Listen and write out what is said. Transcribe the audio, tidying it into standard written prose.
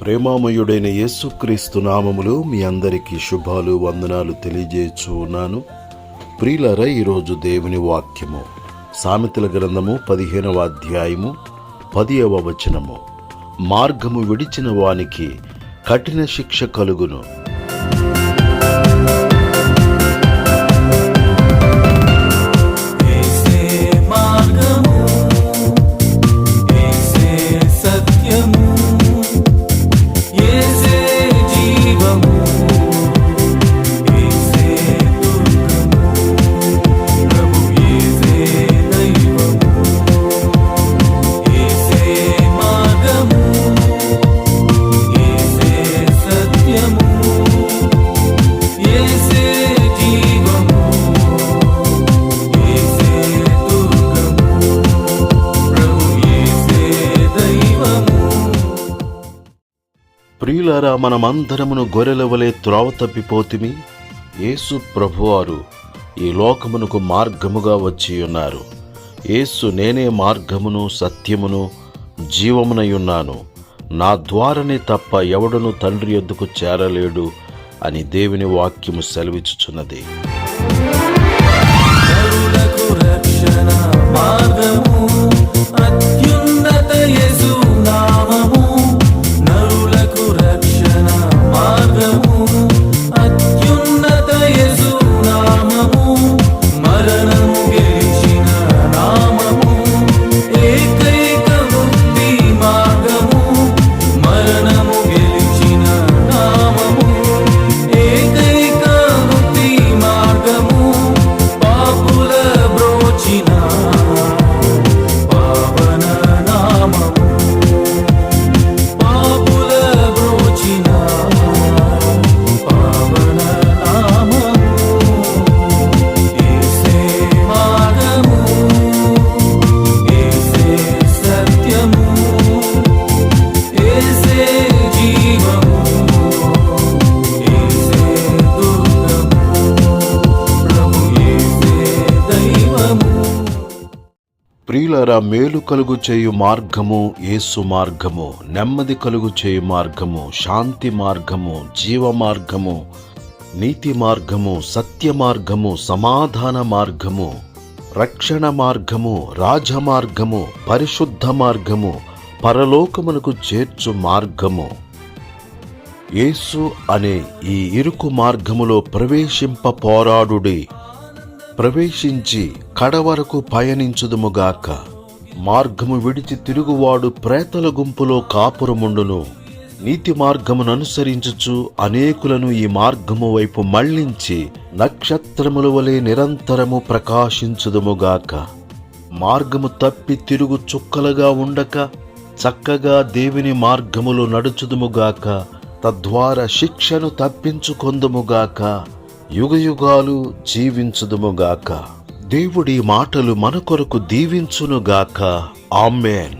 ప్రేమామయుడైన యేసుక్రీస్తు నామములో మీ అందరికీ శుభాలు వందనాలు తెలియజేయచ్చు ఉన్నాను. ప్రియులారా, ఈరోజు దేవుని వాక్యము సామెతల గ్రంథము 15వ అధ్యాయము 10వ వచనము. మార్గము విడిచిన వానికి కఠిన శిక్ష కలుగును. ప్రియులారా, మనమందరమును గొర్రెల వలె త్రోవ తప్పిపోతిమి. యేసు ప్రభువారు ఈ లోకమునకు మార్గముగా వచ్చి ఉన్నారు. యేసు, నేనే మార్గమును సత్యమును జీవమునై ఉన్నాను, నా ద్వారానే తప్ప ఎవడును తండ్రి యొద్దకు చేరలేడు అని దేవుని వాక్యము సెలవిచ్చుచున్నది. ప్రియులారా, మేలు కలుగు చేయు మార్గము యేసు మార్గము, నెమ్మది కలుగు చేయు మార్గము, శాంతి మార్గము, జీవ మార్గము, నీతి మార్గము, సత్య మార్గము, సమాధాన మార్గము, రక్షణ మార్గము, రాజమార్గము, పరిశుద్ధ మార్గము, పరలోకమునకు చేర్చు మార్గము. యేసు అనే ఈ ఇరుకు మార్గములో పోరాడుడి, ప్రవేశించి కడవరకు పయనించుదుముగాక. మార్గము విడిచి తిరుగువాడు ప్రేతల గుంపులో కాపురముండును. నీతి మార్గమును అనుసరించుచు అనేకులను ఈ మార్గము వైపు మళ్లించి నక్షత్రముల వలె నిరంతరము ప్రకాశించుదుముగాక. మార్గము తప్పి తిరుగు చుక్కలుగా ఉండక చక్కగా దేవుని మార్గములో నడుచుదుముగాక. తద్వారా శిక్షను తప్పించుకొందుముగాక, యుగయుగాలు జీవించుదుముగాక. దేవుడి మాటలు మన కొరకు దీవించునుగాక. ఆమేన్.